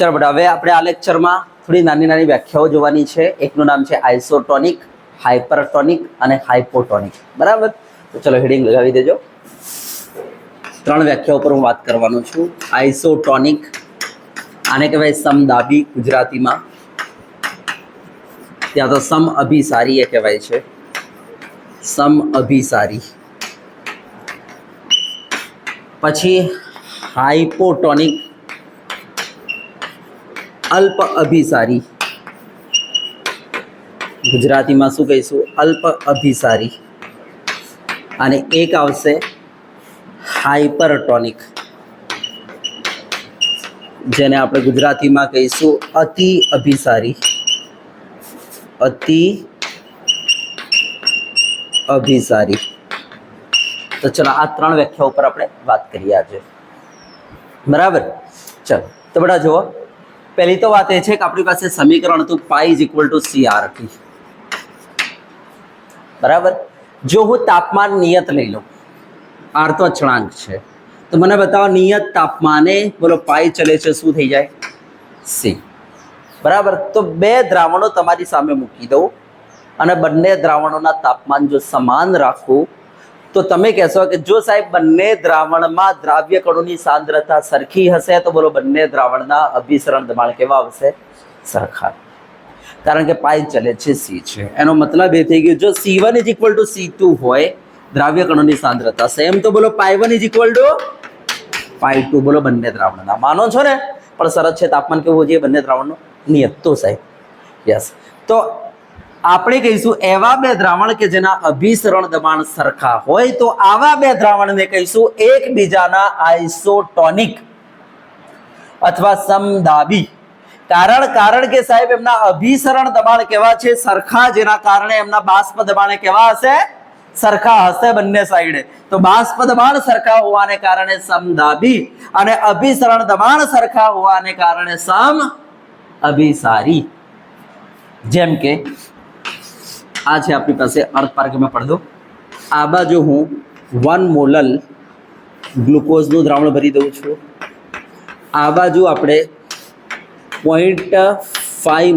ચાલો બેટા, હવે આપણે આ લેક્ચરમાં થોડી નાની નાની વ્યાખ્યાઓ જોવાની છે. એકનું નામ છે આઇસોટોનિક, હાઇપરટોનિક અને હાઇપોટોનિક. બરાબર? તો ચલો હેડિંગ લગાવી દેજો. ત્રણ વ્યાખ્યાઓ પર હું વાત કરવાનો છું. આઇસોટોનિક, આને કહેવાય સમદાબી ગુજરાતીમાં, ત્યાં તો સમ અભિસારી એ કહેવાય છે, સમ અભિસારી. પછી હાઇપોટોનિક, અલ્પ અભિસારી. ગુજરાતીમાં શું કહીશું? અલ્પ અભિસારી. અને એક આવશે હાઇપરટોનિક, જેને આપણે ગુજરાતીમાં કહીશું અતિ અભિસારી. અતિ અભિસારી. તો ચલો આ ત્રણ વ્યાખ્યા ઉપર આપણે વાત કરીએ આજે. બરાબર? ચલો તો બેટા જુઓ, પહેલી તો વાત એ છે કે આપણી પાસે સમીકરણ હતું પાઈ ઇઝ ઇક્વલ ટુ CRT. બરાબર? જો હું તાપમાન નિયત લઈ લઉં, આર તો અચળાંક છે, તો મને બતાવો નિયત તાપમાને બોલો પાઈ ચલે છે, શું થઈ જાય? C. બરાબર? તો બે દ્રાવણો તમારી સામે મૂકી દઉં અને બંને દ્રાવણોના તાપમાન જો સમાન રાખું તો તમે કહેશો કે જો સાહેબ બંને દ્રાવણમાં દ્રાવ્ય કણોની સાંદ્રતા સરખી હશે તો બોલો બંને દ્રાવણના અભિસરણ દબાણ કેવા આવશે? સરખા. કારણ કે પાઈ ચલે છે C છે, એનો મતલબ એ થઈ ગયો જો C1 is equal to C2 હોય દ્રાવ્ય કણોની સાંદ્રતા સેમ, તો બોલો પાઈ1 ઇઝ ઇક્વલ ટુ પાઈ2 બોલો બંને દ્રાવણના. માનો છો ને? પણ શરત છે તાપમાન કેવું જોઈએ બંને દ્રાવણનું? નિયત. તો સાહેબ યસ. તો આપણે કહીશું એવા બે દ્રાવણ કે જેના અભિસરણ દબાણ સરખા હોય તો આવા બે દ્રાવણને કહીશું એકબીજાના આઇસોટોનિક અથવા સમદાબી. કારણ કે સાહેબ એમના અભિસરણ દબાણ કેવા છે? સરખા, જેના કારણે એમના બાષ્પ દબાણ કેવા હશે? સરખા હશે બંને સાઈડે. તો બાષ્પ દબાણ સરખા હોવાને કારણે સમદાબી અને અભિસરણ દબાણ સરખા હોવાને કારણે સમ અભિસારી. જેમ કે આ છે આપણી પાસે અર્થ પાર્કમાં પડ દો. આ બાજુ હું 1 મોલલ ગ્લુકોઝનું દ્રાવણ ભરી દઉં છું, આ બાજુ આપણે 0.5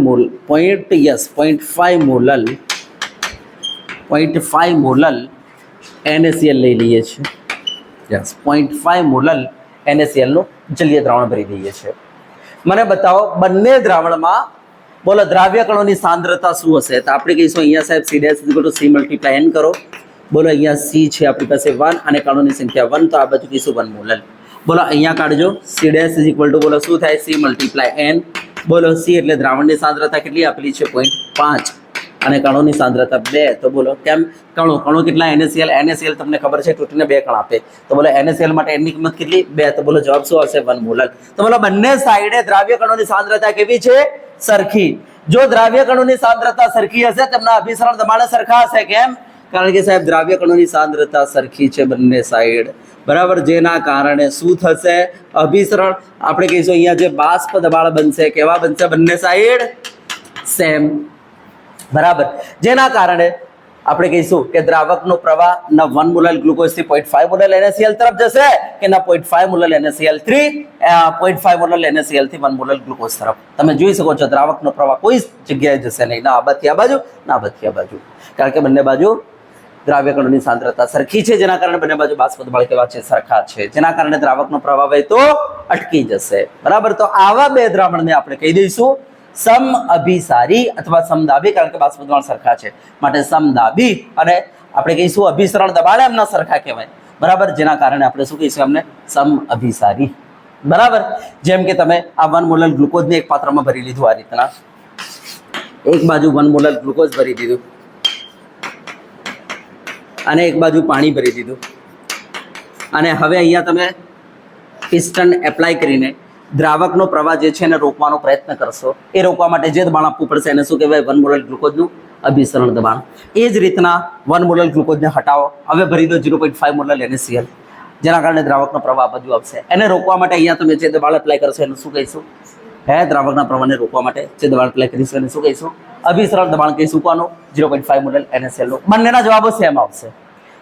મોલલ NaCl લઈ લઈએ છીએ. યસ, 0.5 મોલલ NaCl નું જલીય દ્રાવણ ભરી દઈએ છીએ. મને બતાવો બંને દ્રાવણમાં બોલો દ્રાવ્ય કણોની સાંદ્રતા શું હશે? તો આપણે કહીશું અહીંયા સાહેબ C' = C × N કરો. બોલો અહીંયા C છે આપણી પાસે 1 અને કણોની સંખ્યા 1, તો આ બાજુ કહીશું 1 મોલલ. બોલો અહીંયા કાઢજો C' = બોલો શું થાય? C × N. બોલો C એટલે દ્રાવણની સાંદ્રતા કેટલી આપેલી છે? 0.5 અને કણોની સાંદ્રતા 2. તો બોલો કેમ? કણો કેટલા? NaCl તમને ખબર છે તૂટીને 2 કણ આપે, તો બોલો NaCl માટે N ની કિંમત કેટલી? 2. તો બોલો જવાબ શું આવશે? 1 મોલલ. તો બોલો બંને સાઈડે દ્રાવ્ય કણોની સાંદ્રતા કેવી છે? સરખી. જો દ્રાવ્ય કણોની સાંદ્રતા સરખી હશે તેમના અભિસરણ દબાણ સરખા હશે. કેમ? કારણ કે સાહેબ દ્રાવ્ય કણોની સાંદ્રતા સરખી છે બંને સાઈડ. બરાબર? જેના કારણે શું થશે? અભિસરણ આપણે કહીશું અહીંયા જે બાષ્પ દબાણ બનશે કેવા બનશે? બંને સાઈડ સેમ. બરાબર? જેના કારણે આપણે કહીશું કે દ્રાવકનો પ્રવાહ ના 1 મોલલ ગ્લુકોઝથી 0.5 મોલલ NaCl તરફ જશે કે ના 0.5 મોલલ NaCl3 0.5 મોલલ NaCl થી 1 મોલલ ગ્લુકોઝ તરફ. તમે જોઈ શકો છો દ્રાવકનો પ્રવાહ કોઈ જગ્યાએ જશે નહીં, ના આ બાજુથી આ બાજુ, ના આ બાજુથી આ બાજુ. કારણ કે બંને બાજુ દ્રાવ્ય કણોની સાંદ્રતા સરખી છે, જેના કારણે બંને બાજુ બાષ્પ દબાણ કેવા છે? સરખા છે, જેના કારણે દ્રાવકનો પ્રવાહ વહેતો અટકી જશે. બરાબર? તો આવા બે દ્રાવણને આપણે કહી દઈશું સમ અભિસારી અથવા સમદાબી, કારણ કે બાષ્પ દબાણ સરખા છે માટે સમદાબી, અને આપણે કહીશું અભિસરણ દબાણ એમના સરખા કહેવાય. બરાબર? જેના કારણે આપણે શું કહીશું? એમને સમ અભિસારી. બરાબર? જેમ કે તમે આ 1 મોલલ ગ્લુકોઝને એક પાત્રમાં ભરી લીધું આ રીતના, એક બાજુ 1 મોલલ ગ્લુકોઝ ભરી દીધું અને એક બાજુ પાણી ભરી દીધું, અને હવે અહીંયા તમે પિસ્ટન એપ્લાય કરીને દ્રાવકનો પ્રવાહ જે છે એને રોકવાનો પ્રયત્ન કરશો. એ રોકવા માટે જે દબાણ આપવું પડશે એને શું કહેવાય? 1 મોલલ ગ્લુકોઝનું અભિસરણ દબાણ. એ જ રીતના 1 મોલલ ગ્લુકોઝને હટાવો, હવે ભરી દો 0.5 મોલલ NaCl, જેના કારણે દ્રાવકનો પ્રવાહ બાજુ આવશે. એને રોકવા માટે અહીંયા તમે જે દબાણ એપ્લાય કરશો એનું શું કહીશું? દ્રાવકના પ્રવાહને રોકવા માટે જે દબાણ એપ્લાય કરીશું એને શું કહીશું? અભિસરણ દબાણ કહીશું. કોનું? 0.5 મોલલ NaCl નું. બંનેના જવાબો સેમ આવશે.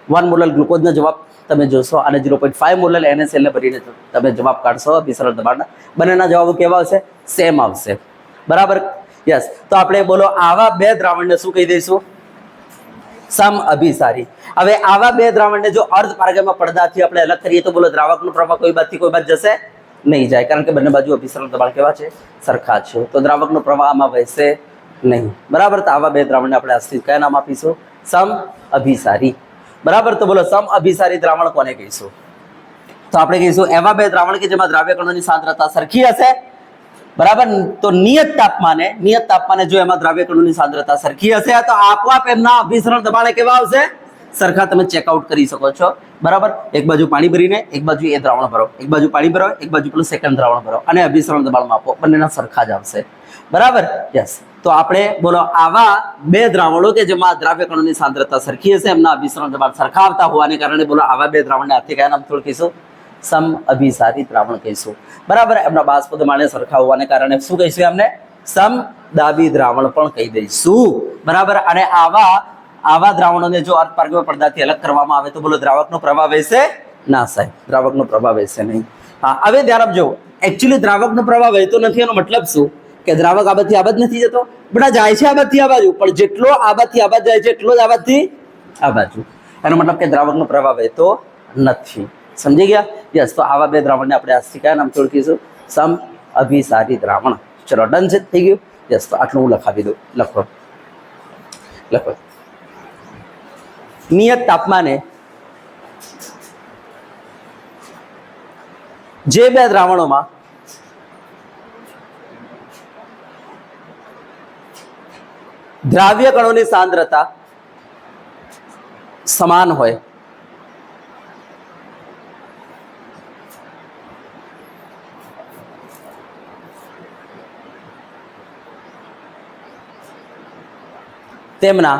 1 મોલર ગ્લુકોઝનો જવાબ તમે જોશો અને 0.5 મોલર NaCl ને ભરીને તમે જવાબ કાઢશો અભિસરણ દબાણના, બંનેના જવાબો કેવા આવશે? સેમ આવશે. બરાબર? યસ. તો આપણે બોલો આવા બે દ્રાવણને શું કહી દઈશું? સમ અભિસારી. હવે આવા બે દ્રાવણને જો અર્ધ પારગમ્ય પડદાથી આપણે અલગ કરીએ તો બોલો દ્રાવકનો પ્રવાહ કોઈ બાજુથી કોઈ બાજુ જશે નહીં જાય, કારણ કે બંને બાજુ અભિસરણ દબાણ કેવા છે? સરખા છે. તો દ્રાવકનો પ્રવાહ આમાં વહેશે નહીં. બરાબર? તો આવા બે દ્રાવણને આપણે આજથી કયા નામ આપીશું? સમ અભિસારી. બરાબર? તો બોલો સમ અભિસારી દ્રાવણ કોને કહીશું? તો આપણે કહીશું એવા બે દ્રાવણ કે જેમાં દ્રાવ્ય કણોની સાંદ્રતા સરખી હશે. બરાબર? તો નિયત તાપમાને જો એમાં દ્રાવ્ય કણોની સાંદ્રતા સરખી હશે તો આપોઆપ એમના અભિસરણ દબાણે કેવા આવશે? સરખા. તમે ચેકઆઉટ કરી શકો છો. બરાબર? એક બાજુ પાણી ભરીને એક બાજુ એ દ્રાવણ ભરો, એક બાજુ પાણી ભરો, એક બાજુ પેલું સેકન્ડ દ્રાવણ ભરો અને અભિસરણ દબાણ માપો, બંનેના સરખા જ આવશે. બરાબર? યસ. તો આપણે બોલો આવા બે દ્રાવણો કે જેમાં દ્રાવ્ય કણોની સાંદ્રતા સરખી હશે, એમના અભિસરણ દબાણ સરખા આવતા હોવાને કારણે બોલો આવા બે દ્રાવણને હાથથી કયા નામ કહીશું? સમ અભિસારી દ્રાવણ કહીશું. બરાબર? એમના બાષ્પ દબાણે સરખા હોવાને કારણે શું કહીશું? એમને સમ દાબી દ્રાવણ પણ કહી દઈશું. બરાબર? અને આવા દ્રાવણોને જો અર્ધ પારગમ્ય પડદાથી અલગ કરવામાં આવે તો બોલો દ્રાવકનો પ્રવાહ વહેશે? ના સાહેબ, દ્રાવકનો પ્રવાહ વહેશે નહીં. હા, હવે ધ્યાન આપજો. એકચ્યુઅલી દ્રાવકનો પ્રવાહ વહેતો નથી એનો મતલબ શું? કે દ્રાવક આ બાજુથી આ બાજુ નથી જતો. બધા જાય છે આ બાજુથી આ બાજુ, પણ જેટલો આ બાજુથી આ બાજુ જાય છે એટલો જ આ બાજુથી આ બાજુ. એનો મતલબ કે દ્રાવકનો પ્રવાહ વહેતો નથી. સમજી ગયા? યસ. તો આવા બે દ્રાવણને આપણે આજથી કયા નામ ઓળખીશું? સમ અભિસારી દ્રાવણ. ચલો, ડન છે, થઈ ગયું. યસ. તો આટલું હું લખાવી દઉં. લખો. નિયત તાપમાને જે બે દ્રાવણોમાં દ્રાવ્ય કણોની સાંદ્રતા સમાન હોય તેમના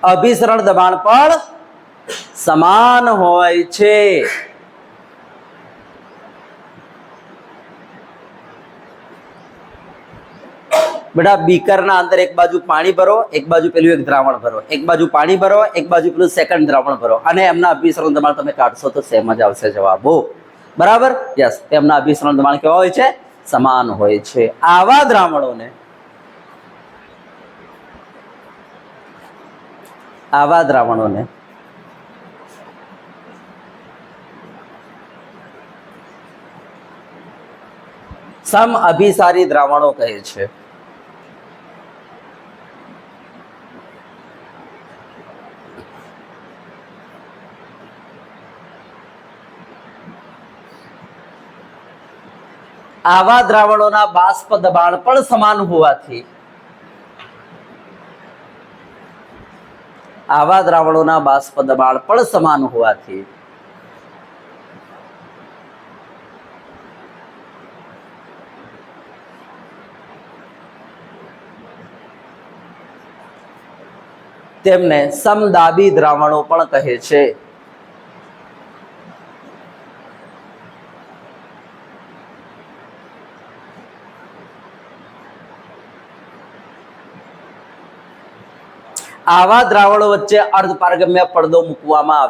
અભિસરણ દબાણ પણ સમાન હોય છે. બેટા બીકરના અંદર એક બાજુ પાણી ભરો, એક બાજુ પેલું એક દ્રાવણ ભરો, એક બાજુ પાણી ભરો, એક બાજુ પેલું સેકન્ડ દ્રાવણ ભરો અને એમના અભિસરણ દબાણ તમે કાઢશો તો સેમ જ આવશે જવાબો. બરાબર? યસ. એમના અભિસરણ દબાણ કેવા હોય છે? સમાન હોય છે. આવા દ્રાવણોને સમ અભિસારી દ્રાવણો કહે છે. આવા દ્રાવણોના બાષ્પ દબાણ પણ સમાન હોવાથી તેમને સમદાબી દ્રાવણો પણ કહે છે. આવા દ્રાવણો વચ્ચે અર્ધ પારગમ્ય પડદો મૂકવામાં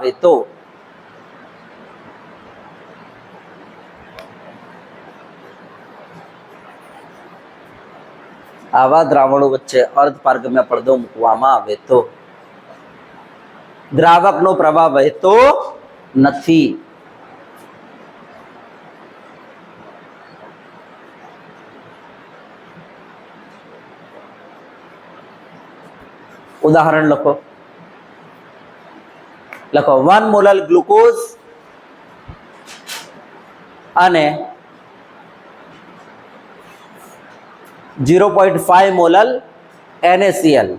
આવે તો દ્રાવકનો પ્રવાહ વહેતો નથી. ઉદાહરણ લખો 1 મોલર ગ્લુકોઝ અને 0.5 મોલર NaCl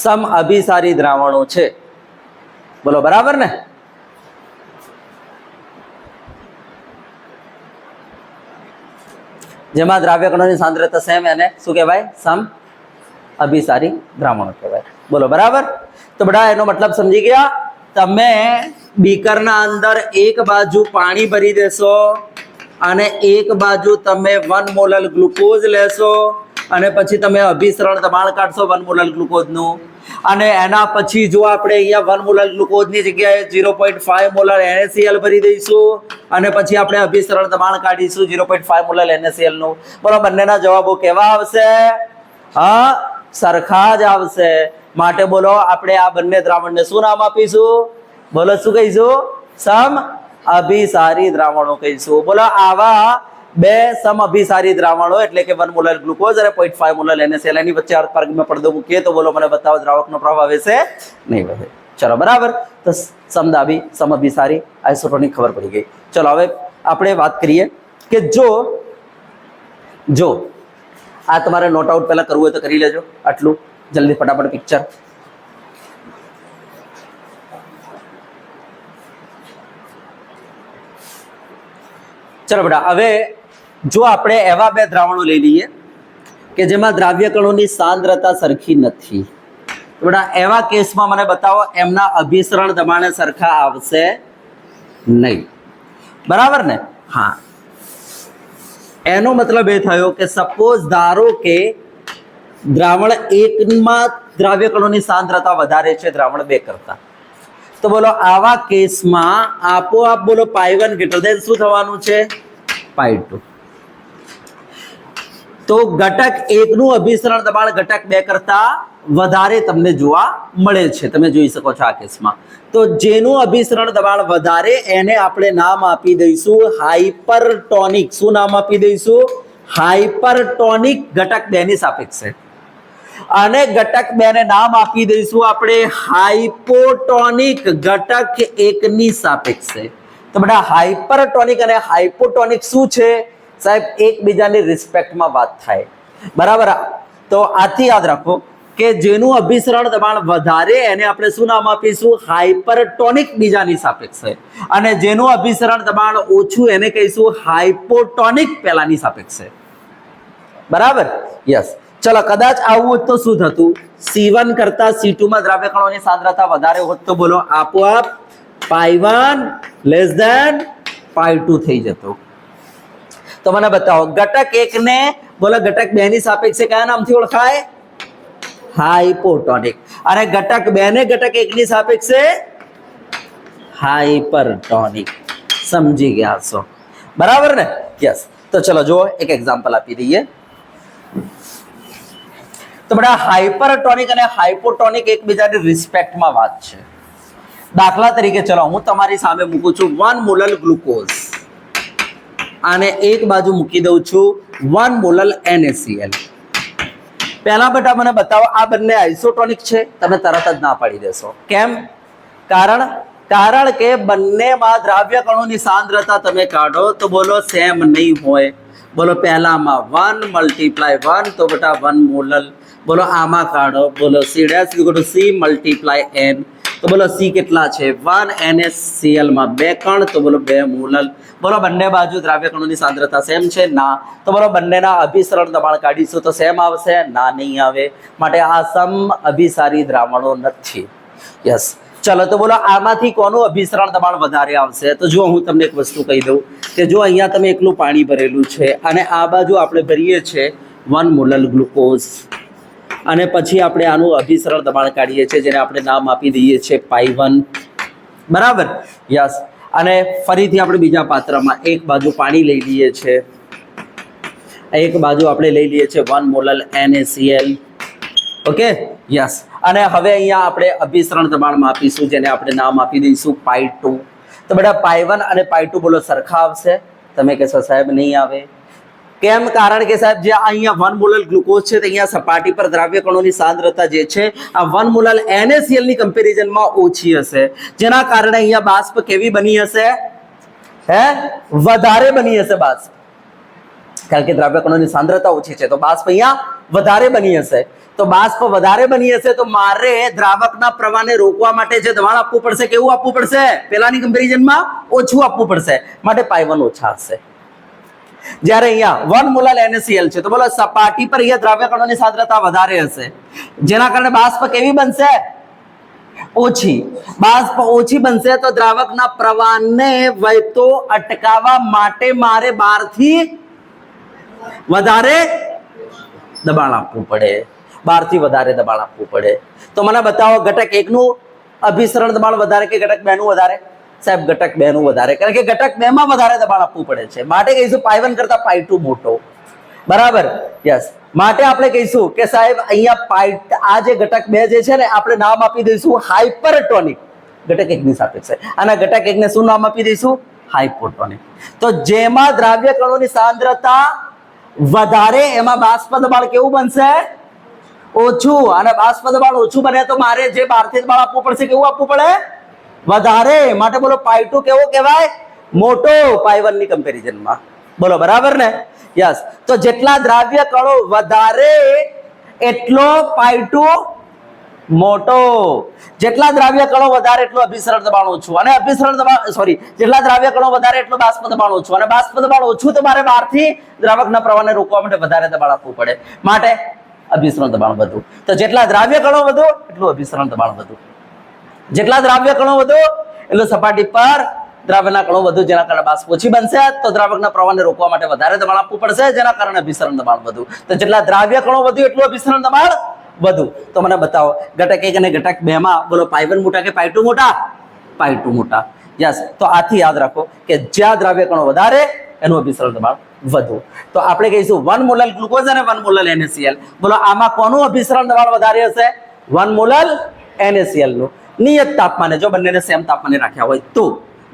સમ અભિસારી દ્રાવણો છે. બોલો બરાબર ને? જેમાં દ્રાવ્ય કણોની સાંદ્રતા સેમ એને શું કહેવાય? સમ અભિસારી દ્રાવણો કહેવાય. બોલો બરાબર? તો બધા એનો મતલબ સમજી ગયા? તમે બીકરના અંદર એક બાજુ પાણી ભરી દેશો અને એક બાજુ તમે 1 મોલર ગ્લુકોઝ લેશો અને પછી તમે અભિસરણ દબાણ કાઢશો 1 મોલર ગ્લુકોઝનું, અને એના પછી જો આપણે અહીંયા 1 મોલર ગ્લુકોઝની જગ્યાએ 0.5 મોલર NaCl ભરી દઈશું અને પછી આપણે અભિસરણ દબાણ કાઢીશું 0.5 મોલર NaCl નું. બોલો બંનેના જવાબો કેવા આવશે? હા, સરખા જ આવશે. માટે બોલો આપણે આ બંને દ્રાવણને શું નામ આપીશું? બોલો શું કહીશું? સમ અભિસારી દ્રાવણો કહીશું. બોલો આવા બે સમ અભિસારી દ્રાવણો એટલે કે 1 મોલર ગ્લુકોઝ અને 0.5 મોલર NaCl એની વચ્ચે અર્ધપારગીય પડદો મૂકીએ તો બોલો મને બતાવો દ્રાવકનો પ્રભાવ હશે નહીં વધે. ચલો બરાબર. તો સમદાબી સમ અભિસારી આઇસોટોનિક ખબર પડી ગઈ. ચલો હવે આપણે વાત કરીએ કે જો આ તમારે નોટ આઉટ પહેલા કરવું હોય તો કરી લેજો. આટલું જલ્દી ફટાફટ પિક્ચર. ચલો બેટા, હવે જો આપણે એવા બે દ્રાવણો લઈ લઈએ કે જેમાં દ્રાવ્ય કણોની સાંદ્રતા સરખી નથી, તો બેટા એવા કેસમાં મને બતાવો એમના અભિસરણ દબાણે સરખા આવશે નહીં. બરાબર ને? હા, એનો મતલબ એ થયો કે સપોઝ ધારો કે દ્રાવણ 1 માં દ્રાવ્ય કણોની સાંદ્રતા વધારે છે દ્રાવણ 2 કરતા, તો બોલો આવા કેસમાં આપોઆપ બોલો π1 ગ્રેટર ધેન શું થવાનું છે? π2. તો ઘટક 1 નું અભિસરણ દબાણ ઘટક 2 કરતા વધારે તમને જોવા મળે છે. તમે જોઈ શકો છો આ કેસમાં. તો જેનું અભિસરણ દબાણ વધારે એને આપણે નામ આપી દઈશું હાઇપરટોનિક. શું નામ આપી દઈશું? હાઇપરટોનિક ઘટક 2 ની સાપેક્ષે. અને ઘટક 2 ને નામ આપી દઈશું આપણે હાઇપોટોનિક ઘટક 1 ની સાપેક્ષે. તો બેટા હાઇપરટોનિક અને હાઇપોટોનિક શું છે સાહેબ? એકબીજાની રિસ્પેક્ટમાં વાત થાય. બરાબર? તો આથી યાદ રાખો કે જેનું અભિસરણ દબાણ વધારે એને આપણે શું નામ આપીશું? હાઇપરટોનિક બીજાની સાપેક્ષે. અને જેનું અભિસરણ દબાણ ઓછું એને કહીશું હાઇપોટોનિક પહેલાની સાપેક્ષે. બરાબર? યસ. ચલો કદાચ આવું હોત તો શું થતું? C1 કરતા C2 માં દ્રાવ્ય કણોની સાંદ્રતા વધારે હોત તો બોલો આપોઆપ π1 લેસ ધેન π2 થઈ જતો. તો મને બતાવો ઘટક 1 ને બોલો ઘટક 2 ની સાપેક્ષે કયા નામથી ઓળખાય? હાઇપોટોનિક. અને ઘટક 2 ને ઘટક 1 ની સાપેક્ષે હાઇપરટોનિક. સમજી ગયા છો? બરાબર ને? યસ. તો ચલો જો એક એક્ઝામ્પલ આપી દઈએ. તો બેટા હાઇપરટોનિક અને હાઇપોટોનિક એકબીજાની રિસ્પેક્ટમાં વાત છે. દાખલા તરીકે ચલો હું તમારી સામે મૂકું છું 1 મોલર ગ્લુકોઝ અને એક બાજુ મૂકી દઉં છું 1 મોલર NaCl. પહેલા બેટા મને બતાવો આ બંને આઇસોટોનિક છે? તમે તરત જ ના પાડી દેશો. કેમ? કારણ કે બંનેમાં દ્રાવ્ય કણોની સાંદ્રતા તમે કાઢો તો બોલો સેમ નહીં હોય. બોલો પહેલામાં 1 × 1 તો બેટા 1 મોલર. બોલો આમાં કાઢો બોલો C' = C × N. તો બોલો C કેટલા છે? 1 NaCl માં 2 કણ તો બોલો 2 મોલર. બોલો બંને બાજુ દ્રાવ્ય કણોની સાંદ્રતા સેમ છે? ના. તો બોલો બંનેના અભિસરણ દબાણ કાઢીશું તો સેમ આવશે? ના, નહીં આવે. માટે આ સમ અભિસારી દ્રાવણો નથી. યસ. ચલો તો બોલો આમાંથી કોનું અભિસરણ દબાણ વધારે આવશે? તો જો હું તમને એક વસ્તુ કહી દઉં કે જો અહીંયા તમે એકલું પાણી ભરેલું છે અને આ બાજુ આપણે ભરીએ છીએ 1 મોલર ગ્લુકોઝ અને પછી આપણે આનું અભિસરણ દબાણ કાઢીએ છીએ જેને આપણે નામ આપી દઈએ છીએ π1. બરાબર? યસ. અને ફરીથી આપણે બીજા પાત્રમાં એક બાજુ પાણી લઈ લઈએ છીએ, એક બાજુ આપણે લઈ લઈએ છીએ 1 મોલર NaCl. ઓકે? યસ. અને હવે અહીંયા આપણે અભિસરણ દબાણ માપીશું જેને આપણે નામ આપી દઈશું π2. તો બેટા π1 અને π2 બોલો સરખા આવશે? તમે કહેશો સાહેબ નહીં આવે. કેમ? કારણ કે સાહેબ જે અહીંયા 1 મોલર ગ્લુકોઝ છે તો અહીંયા સપાટી પર દ્રાવ્ય કણોની સાંદ્રતા જે છે આ 1 મોલર NaCl ની કમ્પેરિઝનમાં ઓછી હશે, જેના કારણે અહીંયા બાષ્પ કેવી બની હશે? વધારે બની હશે બાષ્પ. કારણ કે દ્રાવ્ય કણોની સાંદ્રતા ઓછી છે તો બાષ્પ અહીંયા વધારે બની હશે. તો બાષ્પ વધારે બની હશે તો મારે દ્રાવકના પ્રવાહને રોકવા માટે જે દબાણ આપવું પડશે કેવું આપવું પડશે? પેલાની કમ્પેરિઝનમાં ઓછું આપવું પડશે. માટે π1 ઓછા હશે. જ્યારે અહીંયા 1 મોલર NaCl છે તો બોલો સપાટી પર અહીંયા દ્રાવ્ય કણોની સાંદ્રતા વધારે હશે જેના કારણે બાષ્પ કેવી બનશે? ઓછી. બાષ્પ ઓછી બનશે તો દ્રાવકના પ્રવાહને વહેતો અટકાવવા માટે મારે બહારથી વધારે દબાણ આપવું પડે. બહારથી વધારે દબાણ આપવું પડે. તો મને બતાવો ઘટક 1 નું અભિસરણ દબાણ વધારે કે ઘટક 2 નું વધારે? સાહેબ ઘટક 2 નું વધારે, કારણ કે ઘટક 2 માં વધારે દબાણ આપવું પડે છે. માટે કહીશું પાઈ 1 કરતા પાઈ 2 મોટો. બરાબર? યસ. માટે આપણે કહીશું કે સાહેબ અહીંયા આ જે ઘટક 2 જે છે ને આપણે નામ આપી દઈશું હાઇપરટોનિક. ઘટક 1 ની સાપેક્ષે અને ઘટક 1 ને શું નામ આપી દઈશું? હાઇપોટોનિક. તો જેમાં દ્રાવ્ય કણોની સાંદ્રતા વધારે એમાં બાષ્પ દબાણ કેવું બનશે? ઓછું. અને બાષ્પ દબાણ ઓછું બને તો મારે જે બહારથી દબાણ આપવું પડશે કેવું આપવું પડે? વધારે. માટે બોલો પાઈ 2 કેવો કહેવાય? મોટો પાઈ 1 ની કમ્પેરિઝનમાં. બોલો બરાબર ને? યસ. તો જેટલા દ્રાવ્ય કણો વધારે એટલો પાઈ 2 મોટો. જેટલા દ્રાવ્ય કણો વધારે એટલું અભિસરણ દબાણ ઓછું, અને અભિસરણ દબાણ સોરી જેટલા દ્રાવ્ય કણો વધારે એટલું બાષ્પ દબાણ ઓછું, અને બાષ્પ દબાણ ઓછું તો મારે બહારથી દ્રાવકના પ્રવાહને રોકવા માટે વધારે દબાણ આપવું પડે. માટે અભિસરણ દબાણ વધુ. તો જેટલા દ્રાવ્ય કણો વધુ એટલું અભિસરણ દબાણ વધુ. જેટલા દ્રાવ્ય કણો વધુ એટલું સપાટી પર દ્રાવ્યના કણો વધુ, જેના કારણે બાષ્પ ઓછી બનશે તો દ્રાવકના પ્રવાહને રોકવા માટે વધારે દબાણ આપવું પડશે, જેના કારણે અભિસરણ દબાણ વધુ. તો જેટલા દ્રાવ્ય કણો વધુ એટલું અભિસરણ દબાણ વધુ. તો મને બતાવો ઘટક 1 અને ઘટક 2 માં બોલો પાઈ 1 મોટા કે પાઈ 2 મોટા? પાઈ 2 મોટા. યસ. તો આથી યાદ રાખો કે જ્યાં દ્રાવ્ય કણો વધારે એનું અભિસરણ દબાણ વધુ. તો આપણે કહીશું 1 મોલલ ગ્લુકોઝ અને 1 મોલલ NaCl. બોલો આમાં કોનું અભિસરણ દબાણ વધારે હશે? 1 મોલલ NaCl નું. નિયત તાપમાને, જો બંનેને સેમ તાપમાને રાખ્યા હોય તો.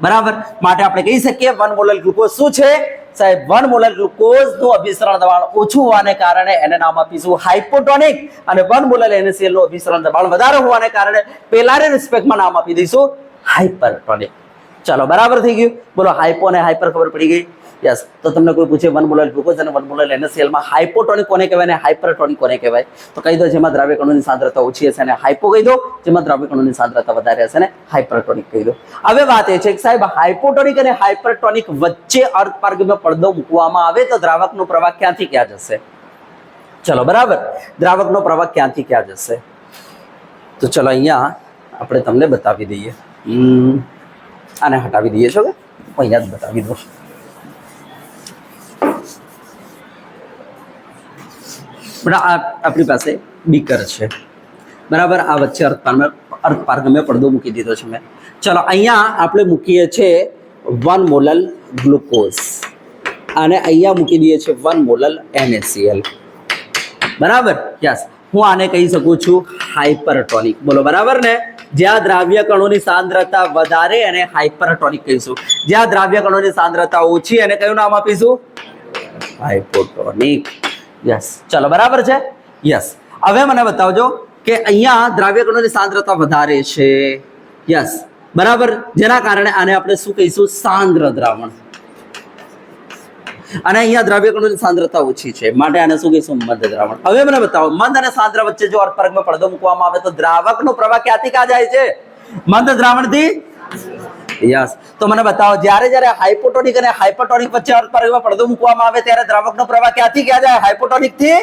બરાબર? માટે આપણે કહી શકીએ 1 મોલલ ગ્લુકોઝ શું છે? સાહેબ 1 મોલલ ગ્લુકોઝ નું અભિસરણ દબાણ ઓછું હોવાને કારણે એને નામ આપીશું હાઇપોટોનિક, અને 1 મોલલ NaCl નું અભિસરણ દબાણ વધારે હોવાને કારણે પેલાને રિસ્પેક્ટમાં નામ આપી દઈશું હાઇપરટોનિક. ચલો બરાબર થઈ ગયું. બોલો હાઇપો અને હાઇપર ખબર પડી ગઈ? યસ. તો તમને કોઈ પૂછે 1 મોલલ ગ્લુકોઝ અને 1 મોલલ NaCl માં હાઇપોટોનિક કોને કહેવાય અને હાઇપરટોનિક કોને કહેવાય? તો કહી દો જેમાં દ્રાવ્ય કણોની સાંદ્રતા ઓછી હશે અને હાઇપો કહી દો, જેમાં દ્રાવ્ય કણોની સાંદ્રતા વધારે હશે ને હાઇપરટોનિક કહી દો. હવે વાત એ છે કે સાહેબ હાઇપોટોનિક અને હાઇપરટોનિક વચ્ચે અર્ધપારગમ્ય પડદો મૂકવામાં આવે તો દ્રાવકનો પ્રવાહ ક્યાંથી ક્યાં જશે? ચલો બરાબર. દ્રાવકનો પ્રવાહ ક્યાંથી ક્યાં જશે? તો ચલો અહીંયા આપણે તમને બતાવી દઈએ. આને હટાવી દઈએ છો કે અહીંયા જ બતાવી દો. આપણી પાસે બીકર છે. બરાબર? આ વચ્ચે અર્ધપારગમ્ય પડદો મૂકી દીધો છે મેં. ચલો અહીંયા આપણે મૂકીએ છીએ 1 મોલલ ગ્લુકોઝ અને અહીંયા મૂકી દઈએ છીએ 1 મોલલ NaCl. બરાબર? યસ. હું આને કહી શકું છું હાઇપરટોનિક. બોલો બરાબર ને? જ્યાં દ્રાવ્ય કણોની સાંદ્રતા વધારે અને હાઇપરટોનિક કહીશું. જ્યાં દ્રાવ્ય કણોની સાંદ્રતા ઓછી અને કયું નામ આપીશું? હાઇપોટોનિક. યસ. ચલો બરાબર છે? યસ. હવે મને બતાવજો કે અહીંયા દ્રાવ્ય કણોની સાંદ્રતા વધારે છે. યસ. બરાબર? જેના કારણે આને આપણે શું કહીશું? સાંદ્ર દ્રાવણ. અને અહીંયા દ્રાવ્ય કણોની સાંદ્રતા ઓછી છે, માટે આને શું કહીશું? મંદ દ્રાવણ. હવે મને બતાવો મંદ અને સાંદ્ર વચ્ચે જો અર્ધપારગમ્ય પડદો મૂકવામાં આવે તો દ્રાવકનો પ્રવાહ ક્યાંથી ક્યાં જાય છે? મંદ દ્રાવણથી. યસ. તો મને બતાવો જ્યારે હાઇપોટોનિક અને હાઇપરટોનિક વચ્ચે અર્ધપારગમ્ય પડદો મૂકવામાં આવે ત્યારે દ્રાવકનો પ્રવાહ ક્યાંથી ક્યાં જાય? હાઇપોટોનિક થી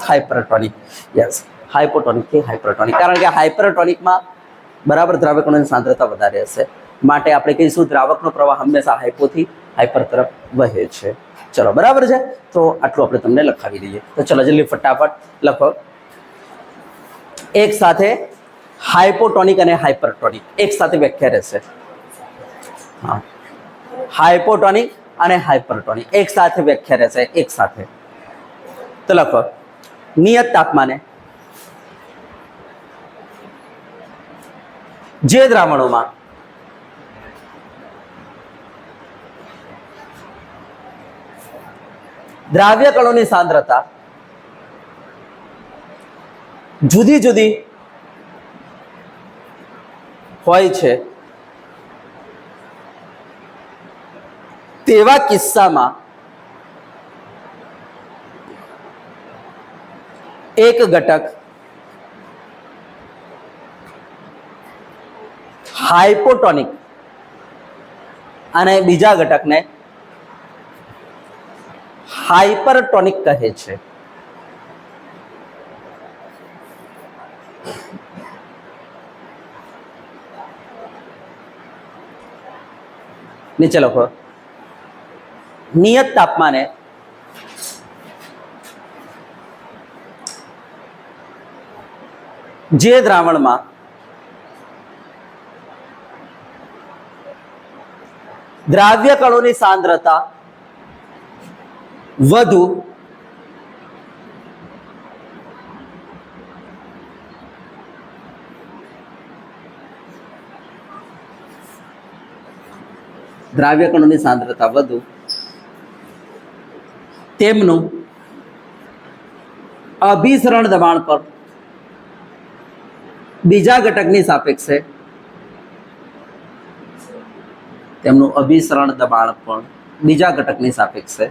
હાઇપરટોનિક. યસ. હાઇપોટોનિક થી હાઇપરટોનિક. કારણ કે હાઇપરટોનિકમાં બરાબર દ્રાવ્ય કણોની સાંદ્રતા વધારે હશે, માટે આપણે કહીશું દ્રાવકનો પ્રવાહ હંમેશા હાઇપોથી હાઇપર તરફ વહે છે. ચલો બરાબર છે? તો આટલું આપણે તમને લખાવી દઈએ. તો ચલો જલ્દી ફટાફટ લખો. એક સાથે હાઇપોટોનિક અને હાઇપરટોનિક એક સાથે વ્યાખ્યા રહેશે. હા, હાઇપોટોનિક અને હાઇપરટોનિક એક સાથે વ્યાખ્યા રહેશે. એક સાથે. તો લખો નિયત તાપમાને જે દ્રાવણોમાં દ્રાવ્ય કણોની સાંદ્રતા જુદી જુદી હોય છે તેવા કિસ્સામાં એક ઘટક હાઇપોટોનિક અને બીજા ઘટકને હાઇપરટોનિક કહે છે. નીચે લખો નિયત તાપમાને જે દ્રાવણમાં દ્રાવ્ય કણોની સાંદ્રતા વધુ દ્રાવ્ય કણોની સાંદ્રતા વધુ તેમનું અભિસરણ દબાણ પર બીજા ઘટકની સાપેક્ષે તેમનું અભિસરણ દબાણ પણ બીજા ઘટકની સાપેક્ષે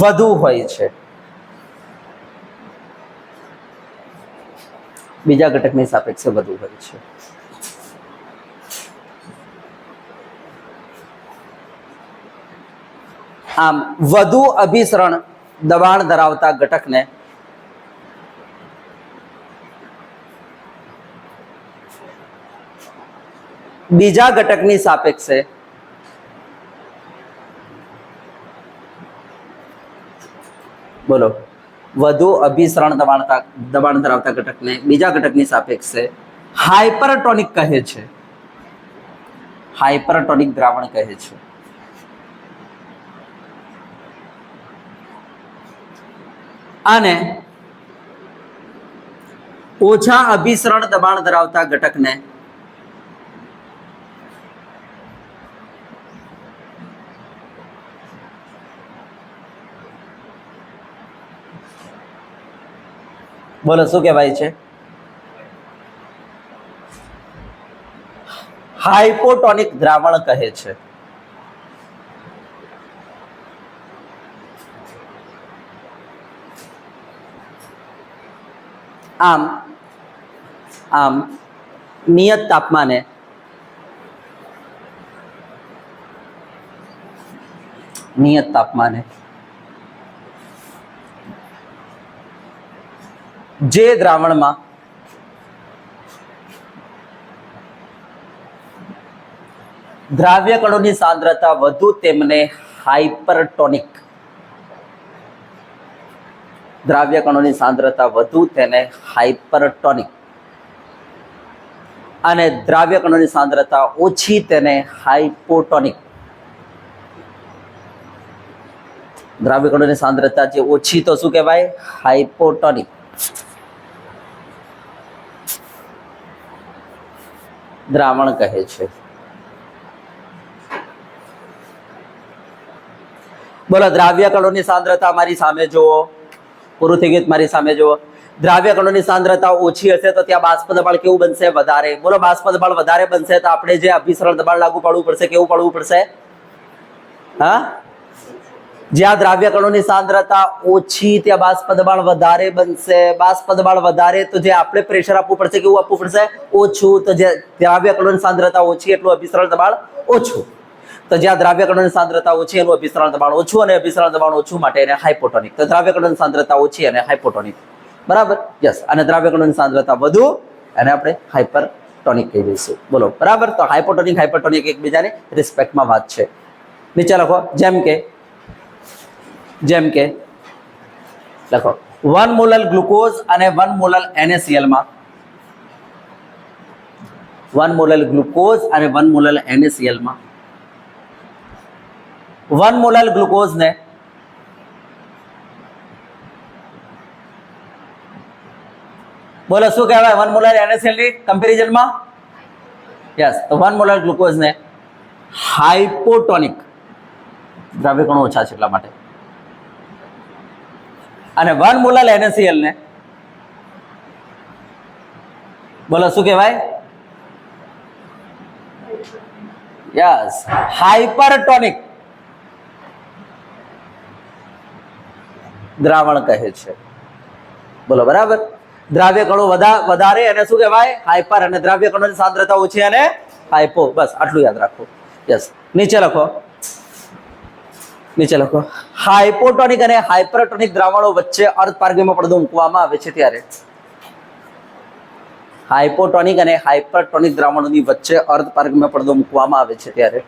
વધુ હોય છે. બીજા ઘટકની સાપેક્ષે વધુ હોય છે. આમ વધુ અભિસરણ દબાણ ધરાવતા ઘટકને બીજા ઘટકની સાપેક્ષે બોલો વધુ અભિસરણ દબાણ ધરાવતા ઘટકને બીજા ઘટકની સાપેક્ષે હાઇપરટોનિક કહે છે. હાઇપરટોનિક દ્રાવણ કહે છે. અને ઓછા અભિસરણ દબાણ ધરાવતા ઘટકને બોલો શું કહેવાય છે? હાઇપોટોનિક દ્રાવણ કહે છે. આમ નિયત તાપમાને જે દ્રાવણમાં દ્રાવ્ય કણોની સાંદ્રતા વધુ તેમને હાઇપરટોનિક દ્રાવ્ય કણોની સાંદ્રતા વધુ તેને હાઇપરટોનિક અને દ્રાવ્ય કણોની સાંદ્રતા ઓછી તેને હાઇપોટોનિક. દ્રાવ્ય કણોની સાંદ્રતા જે ઓછી તો શું કહેવાય? હાઇપોટોનિક. દ્રાવણ કહે છે. બોલો દ્રાવ્ય કણોની સાંદ્રતા મારી સામે જુઓ. પૂરું થઈ ગયું મારી સામે જુઓ. દ્રાવ્ય કણોની સાંદ્રતા ઓછી હશે તો ત્યાં બાષ્પ દબાણ કેવું બનશે? વધારે. બોલો બાષ્પ દબાણ વધારે બનશે તો આપણે જે અભિસરણ દબાણ લાગુ પાડવું પડશે કેવું પાડવું પડશે? હા, જ્યાં દ્રાવ્ય કણોની સાંદ્રતા ઓછી ત્યાં બાષ્પ દબાણ વધારે બનશે. બાષ્પ દબાણ વધારે તો જે આપણે પ્રેશર આપવું પડશે કેવું આપવું પડશે? ઓછું. તો જે દ્રાવ્ય કણોની સાંદ્રતા ઓછી એટલું અભિસરણ દબાણ ઓછું. તો જ્યાં દ્રાવ્ય કણોની સાંદ્રતા ઓછી એનું અભિસરણ દબાણ ઓછું અને અભિસરણ દબાણ ઓછું માટે એને હાઇપોટોનિક. તો દ્રાવ્ય કણોની સાંદ્રતા ઓછી અને હાઇપોટોનિક. બરાબર? યસ. અને દ્રાવ્ય કણોની સાંદ્રતા વધુ અને આપણે હાઇપરટોનિક કહી દઈશું. બોલો બરાબર? તો હાઇપોટોનિક હાઇપરટોનિક એકબીજાની રિસ્પેક્ટમાં વાત છે. નીચે લખો જેમ કે લખો 1 મોલર ગ્લુકોઝ અને 1 મોલર NaCl માં 1 મોલર ગ્લુકોઝ અને 1 મોલર NaCl માં 1 મોલર ગ્લુકોઝ ને બોલો શું કહેવાય? 1 મોલર NaCl ની કમ્પેરિઝનમાં યસ. તો 1 મોલર ગ્લુકોઝ ને હાઇપોટોનિક દ્રાવ્ય કણો ઓછા છે એટલા માટે અને 1 મોલર NaCl ને બોલો શું કહેવાય? યસ, હાઇપરટોનિક દ્રાવણ કહે છે. બોલો બરાબર? દ્રાવ્ય કણો વધારે અને શું કહેવાય? હાઇપર. અને દ્રાવ્ય કણોની સાંદ્રતા ઓછી અને હાઇપો. બસ આટલું યાદ રાખો. યસ. નીચે લખો હાઇપોટોનિક અને હાઇપરટોનિક દ્રાવણો વચ્ચે અર્ધપારગમ્ય પડદો મૂકવામાં આવે છે ત્યારે હાઇપોટોનિક અને હાઇપરટોનિક દ્રાવણોની વચ્ચે અર્ધપારગમ્ય પડદો મૂકવામાં આવે છે ત્યારે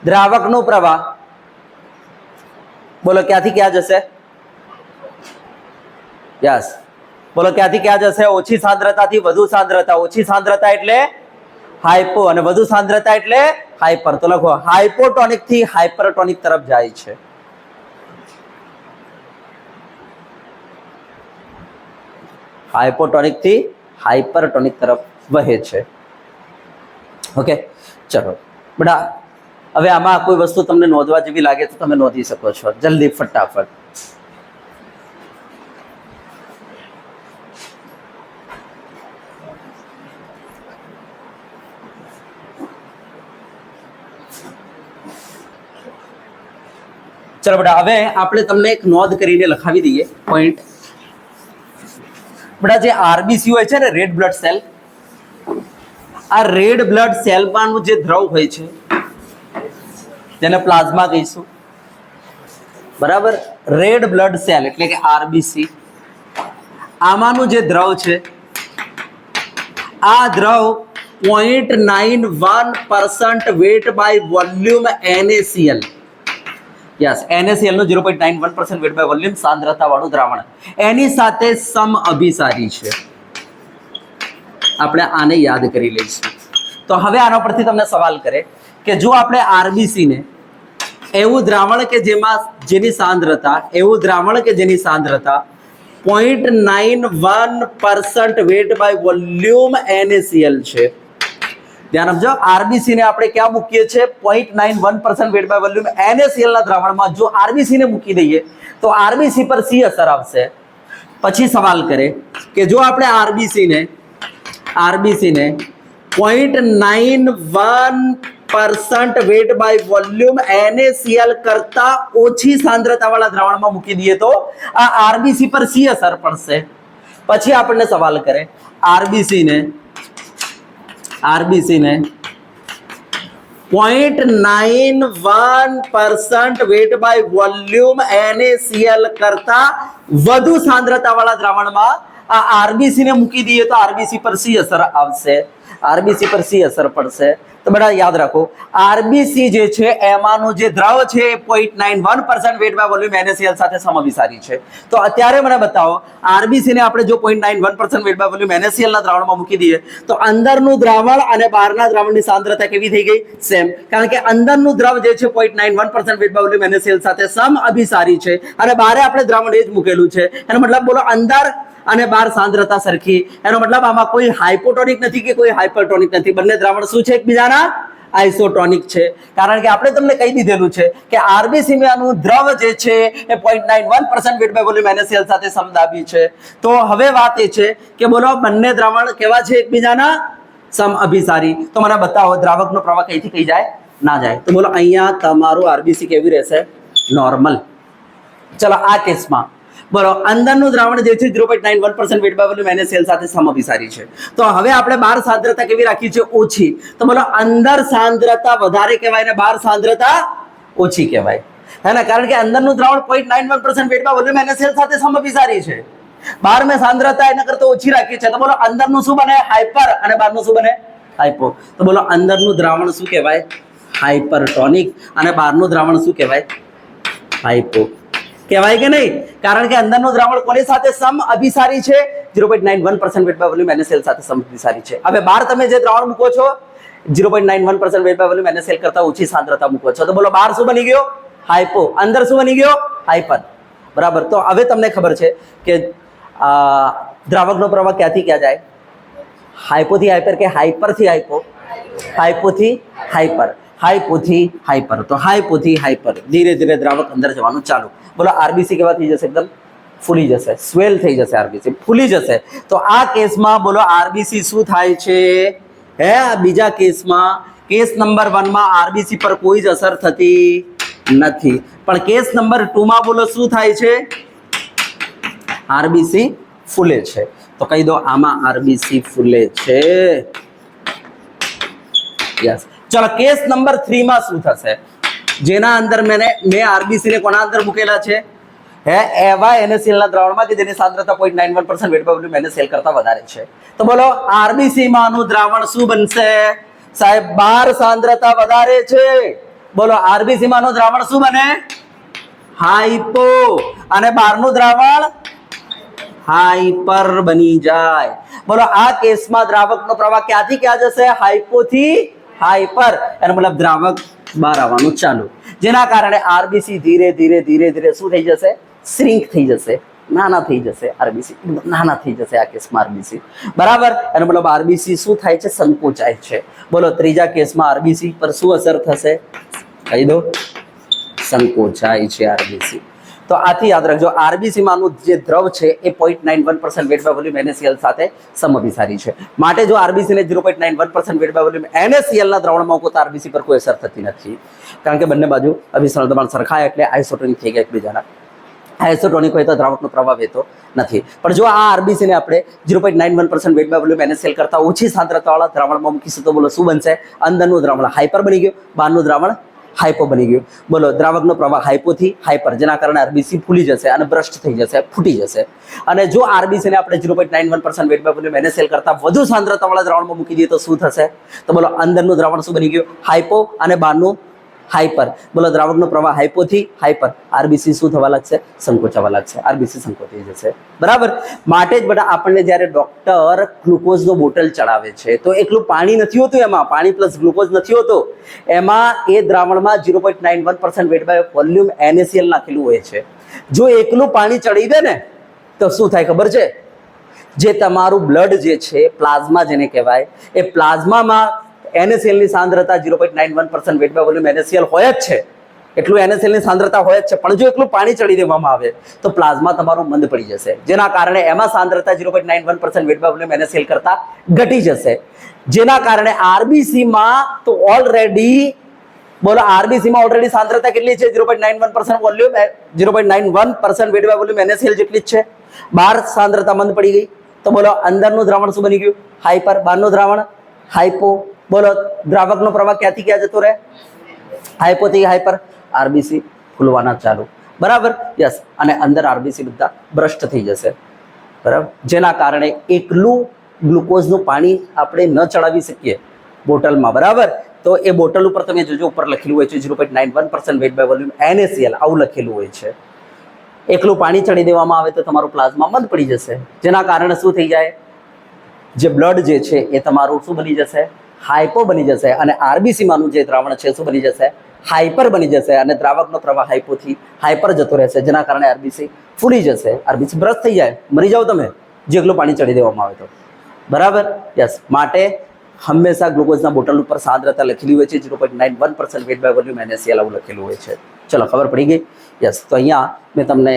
દ્રાવકનો પ્રવાહ બોલો ક્યાંથી ક્યાં જશે? યસ, બોલો ક્યાંથી ક્યાં જશે? ઓછી સાંદ્રતાથી વધુ સાંદ્રતા. ઓછી સાંદ્રતા એટલે હાઇપો અને વધુ સાંદ્રતા એટલે હાઇપર. તો લખો હાઇપોટોનિક થી હાઇપરટોનિક તરફ જાય છે. હાઇપોટોનિક થી હાઇપરટોનિક તરફ વહે છે. ઓકે, ચલો બેટા, હવે આમાં કોઈ વસ્તુ તમને નોંધવા જેવી લાગે તો તમે નોંધી શકો છો, જલ્દી ફટાફટ. ચલો બેટા, હવે આપણે તમને એક નોંધ કરીને લખાવી દઈએ પોઈન્ટ. બેટા, જે આરબીસી હોય છે ને, રેડ બ્લડ સેલ, આ રેડ બ્લડ સેલમાંનું જે દ્રવ હોય છે તેને પ્લાઝમા કહીશું. બરાબર, રેડ બ્લડ સેલ એટલે કે આરબીસી, આમાંનું જે દ્રવ છે આ દ્રવ 0.91% weight by volume NaCl. Yes, NaCl નું 0.91% વેટ બાય વોલ્યુમ સાંદ્રતા વાળું દ્રાવણ એની સાથે સમઅભિસારી છે. આપણે આને યાદ કરી લઈશું. તો હવે આના પરથી તમને સવાલ કરે કે જો આપણે આરબીસી ને એવું દ્રાવણ કે જેમાં જેની સાંદ્રતા 0.91% વેટ બાય વોલ્યુમ NaCl છે. ધ્યાન આપજો, આરબીસી ને આપણે ક્યાં મૂકીએ છીએ? 0.91% વેટ બાય વોલ્યુમ NaCl ના દ્રાવણમાં જો આરબીસી ને મૂકી દઈએ તો આરબીસી પર સી અસર આવશે. પછી સવાલ કરે કે જો આપણે આરબીસી ને 0.91% વેટ બાય વોલ્યુમ NaCl કરતા ઓછી સાંદ્રતા વાળા દ્રાવણમાં મૂકી દઈએ તો આ આરબીસી પર સી અસર પડશે. પછી આપણને સવાલ કરે આરબીસી ને 0.91% વેટ બાય વોલ્યુમ NaCl કરતા વધુ સાંદ્રતા વાળા દ્રાવણમાં આ આરબીસી ને મૂકી દઈએ તો આરબીસી પર સી અસર આવશે, આરબીસી પર સી અસર પડશે. તો બેટા યાદ રાખો, આરબીસી જે છે એમાંનું જે દ્રવ છે 0.91% વેટ બાય વોલ્યુમ NaCl સાથે સમઅભિસારી છે. તો અત્યારે મને બતાવો, આરબીસી ને આપણે જો 0.91% વેટ બાય વોલ્યુમ NaCl ના દ્રાવણમાં મૂકી દઈએ તો અંદરનું દ્રાવણ અને બહારના દ્રાવણની સાંદ્રતા કેવી થઈ ગઈ? સેમ. કારણ કે અંદરનું દ્રવ જે છે 0.91% વેટ બાય વોલ્યુમ NaCl સાથે સમઅભિસારી છે અને બહારે આપણે દ્રાવણ એ જ મૂકેલું છે. એનો મતલબ બોલો અંદર અને બહાર સાંદ્રતા સરખી. એનો મતલબ આમાં કોઈ હાઇપોટોનિક નથી કે કોઈ હાઇપરટોનિક નથી. બંને દ્રાવણ શું છે? એકબીજાના આઇસોટોનિક છે. કારણ કે આપણે તમને કહી દીધેલું છે કે આરબીસી નું દ્રવ જે છે એ 0.91% વેટ બાય વોલ્યુમ NaCl સાથે સમદાબી છે. તો હવે વાત એ છે કે બોલો બંને દ્રાવણ કેવા છે? એકબીજાના સમઅભિસારી. તો મને બતાવો દ્રાવકનો પ્રવાહ કઈથી કઈ જાય? ના જાય. તો બોલો અહીંયા તમારું આરબીસી કેવી રહેશે? નોર્મલ. ચલો આ કેસમાં બોલો અંદરનું દ્રાવણ જે છે 0.91% વેટ બાય વોલ્યુમ NaCl સાથે સમઅભિસારી છે. તો હવે આપણે બહાર સાંદ્રતા કેવી રાખી છે? ઓછી. તો બોલો અંદર સાંદ્રતા વધારે કહેવાય ને બહાર સાંદ્રતા ઓછી કહેવાય, હે ને? કારણ કે અંદરનું દ્રાવણ 0.91% વેટ બાય વોલ્યુમ NaCl સાથે સમઅભિસારી છે. બહાર મેં સાંદ્રતા એના કરતા ઓછી રાખી છે. તો બોલો અંદરનું શું બને? હાઇપર, અને બહારનું શું બને? હાઇપો. તો બોલો અંદરનું દ્રાવણ શું કહેવાય? હાઇપરટોનિક. અને બહારનું દ્રાવણ શું કહેવાય? હાઇપો. કહેવાય કે નહીં? કારણ કે અંદરનું દ્રાવણ કોની સાથે સમઅભિસારી છે? 0.91% વેટ બાય વોલ્યુમ NaCl સાથે સમઅભિસારી છે. હવે બહાર તમે જે દ્રાવણ મૂકો છો 0.91% વેટ બાય વોલ્યુમ NaCl કરતા ઓછી સાંદ્રતા મૂકો છો. તો બોલો બહાર શું બની ગયો? હાઇપો. અંદર શું બની ગયો? હાઇપર. બરાબર. તો હવે તમને ખબર છે કે દ્રાવકનો પ્રવાહ ક્યાંથી ક્યાં જાય? હાઇપોથી હાઇપર કે હાઇપરથી હાઇપો? હાઇપોથી હાઇપર. હાઇપોથી હાઇપર. તો હાઇપોથી હાઇપર ધીરે ધીરે દ્રાવક અંદર જવાનું ચાલુ. બોલો આરબીસી કેવા થઈ જશે? એકદમ ફૂલી જશે, સ્વેલ થઈ જશે, આરબીસી ફૂલી જશે. તો આ કેસમાં બોલો આરબીસી શું થાય છે? હે, બીજા કેસમાં કેસ નંબર 1 માં આરબીસી પર કોઈ જ અસર થતી નથી. પણ કેસ નંબર 2 માં બોલો શું થાય છે? આરબીસી ફૂલે છે. તો કહી દો આમાં આરબીસી ફૂલે છે. યસ. ચલો કેસ નંબર 3 માં શું થશે? જેના અંદર મેં આરબીસી ને કોના અંદર મૂકેલા છે? હે, એવા NaCl ના દ્રાવણમાં કે જેની સાંદ્રતા 0.91% વેટ બાય વોલ્યુમ NaCl કરતા વધારે છે. તો બોલો આરબીસી માંનું દ્રાવણ શું બનશે? સાહેબ બહાર સાંદ્રતા વધારે છે, બોલો આરબીસી માંનું દ્રાવણ શું બને? હાઇપો. અને બહારનું દ્રાવણ હાઇપર બની જાય. બોલો આ કેસમાં દ્રાવકનો પ્રવાહ ક્યાંથી ક્યાં જશે? હાઇપો થી હાઇપર. એનો મતલબ દ્રાવક બહાર આવવાનું ચાલુ, જેના કારણે આરબીસી ધીરે ધીરે ધીરે ધીરે શું થઈ જશે? શ્રિંક થઈ જશે, નાના થઈ જશે. આરબીસી નાના થઈ જશે આ કેસમાં આરબીસી. બરાબર. એનો મતલબ આરબીસી શું થાય છે? સંકોચાય છે. બોલો ત્રીજા કેસમાં આરબીસી પર શું અસર થશે? કહી દો. સંકોચાય છે આરબીસી. તો આથી યાદ રાખજો, આરબીસી માંનું જે દ્રવ છે એ 0.91% વેટ બાય વોલ્યુમ NaCl સાથે સમઅભિસારી છે. માટે જો આરબીસી ને 0.91% વેટ બાય વોલ્યુમ NaCl ના દ્રાવણમાં મૂકો તો આરબીસી પર કોઈ અસર થતી નથી, કારણ કે બંને બાજુ અભિસરણ દબાણ સરખાય એટલે આઇસોટોનિક થઈ ગયા એકબીજાના. આઇસોટોનિક હોય તો દ્રાવકનો પ્રવાહ વહેતો નથી. પણ જો આ આરબીસી ને આપણે 0.91% વેટ બાય વોલ્યુમ NaCl કરતા ઓછી સાંદ્રતાવાળા દ્રાવણમાં મૂકીશું તો બોલો શું બનશે? અંદરનું દ્રાવણ હાઇપર બની ગયું, બહારનું દ્રાવણ હાઇપો બની ગયું. બોલો દ્રાવકનો પ્રવાહ હાઇપોથી હાઇપર, જેના કારણે આરબીસી ફૂલી જશે અને બ્રસ્ટ થઈ જશે, ફૂટી જશે. અને જો આરબીસી ને આપણે 0.91% વેટ બાય વોલ્યુમ NaCl કરતા વધુ સાંદ્રતાવાળા દ્રાવણમાં મૂકી દઈએ તો શું થશે? તો બોલો અંદરનું દ્રાવણ શું બની ગયું? હાઇપો અને બહારનું હાઇપર. બોલો દ્રાવકનો પ્રવાહ હાઇપોથી હાઇપર, આરબીસી શું થવા લાગશે? સંકોચાવા લાગશે. આરબીસી સંકોચાઈ જશે. બરાબર. માટે જ બધા આપણને જ્યારે ડોક્ટર ગ્લુકોઝનો બોટલ ચડાવે છે તો એકલું પાણી નથી હોતું, એમાં પાણી પ્લસ ગ્લુકોઝ નથી હોતો, એમાં એ દ્રાવણમાં 0.91% વેટ બાય વોલ્યુમ NaCl નાખેલું હોય છે. જો એકલું પાણી ચડી દે ને તો શું થાય ખબર છે? જે તમારું બ્લડ જે છે, પ્લાઝમા જેને કહેવાય, એ પ્લાઝમામાં NaCl ની સાંદ્રતા 0.91% વેટ બાય વોલ્યુમ NaCl હોય જ છે, એટલું NaCl ની સાંદ્રતા હોય જ છે. પણ જો એકલું પાણી ચડી દેવામાં આવે તો પ્લાઝમા તમારું મંદ પડી જશે, જેના કારણે એમાં સાંદ્રતા 0.91% વેટ બાય વોલ્યુમ NaCl કરતા ઘટી જશે, જેના કારણે આરબીસી માં તો ઓલરેડી બોલો આરબીસી માં ઓલરેડી સાંદ્રતા કેટલી છે? 0.91% volume 0.91% weight by volume NaCl જેટલી જ છે. બહાર સાંદ્રતા મંદ પડી ગઈ તો બોલો અંદરનું દ્રાવણ શું બની ગયું? હાઇપર. બહારનું દ્રાવણ હાઇપો. બોલો દ્રાવકનો પ્રવાહ ક્યાંથી ક્યાં જતો રહે? હાઇપોથી હાઇપર. આરબીસી ફૂલવાના ચાલુ. બરાબર. યસ. અને અંદર આરબીસી બધા બ્રસ્ટ થઈ જશે. બરાબર. જેના કારણે એકલું ગ્લુકોઝનું પાણી આપણે ન ચડાવી શકીએ બોટલમાં. બરાબર. તો એ બોટલ ઉપર તમે જોજો, ઉપર લખેલું હોય છે 0.91% વેટ બાય વોલ્યુમ NaCl, આવું લખેલું હોય છે. એકલું પાણી ચડી દેવામાં આવે તો તમારું પ્લાઝમા મંદ પડી જશે, જેના કારણે શું થઈ જાય? જે બ્લડ જે છે એ તમારું શું બની જશે? હાઇપો બની જશે. અને આરબીસી માંનું જે દ્રાવણ છે શું બની જશે? હાઇપર બની જશે. અને દ્રાવકનો પ્રવાહ હાઇપોથી હાઇપર જતો રહેશે, જેના કારણે આરબીસી ફૂલી જશે, આરબીસી બ્રસ્ટ થઈ જાય, મરી જાવ તમે જેટલું પાણી ચડી દેવામાં આવે તો. બરાબર. યસ. માટે હંમેશા ગ્લુકોઝના બોટલ ઉપર સાંદ્રતા લખેલી હોય છે 0.91% વેટ બાય વોલ્યુમ NaCl, આવું લખેલું હોય છે. ચલો, ખબર પડી ગઈ. યસ. તો અહીંયા મેં તમને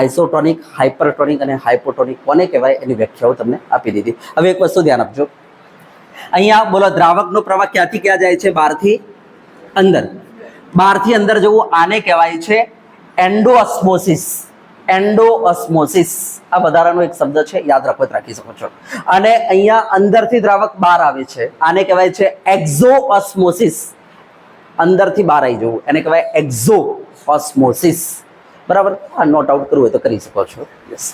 આઇસોટોનિક, હાઇપરટોનિક અને હાઇપોટોનિક કોને કહેવાય એની વ્યાખ્યાઓ તમને આપી દીધી. હવે એક વસ્તુ ધ્યાન આપજો, અહીંયા બોલો દ્રાવકનો પ્રવાહ ક્યાંથી ક્યાં જાય છે? બહારથી અંદર. બહારથી અંદર જવું આને કહેવાય છે એન્ડોઓસ્મોસિસ. એન્ડોઓસ્મોસિસ આ વધારાનો એક શબ્દ છે, યાદ રાખો તો રાખી શકો છો. અને અહીંયા અંદરથી દ્રાવક બહાર આવે છે, આને કહેવાય છે એક્ઝોઓસ્મોસિસ. અંદરથી બહાર આવી જવું એને કહેવાય એક્ઝોઓસ્મોસિસ. બરાબર. આ નોટ આઉટ કરવું હોય તો કરી શકો છો. યસ.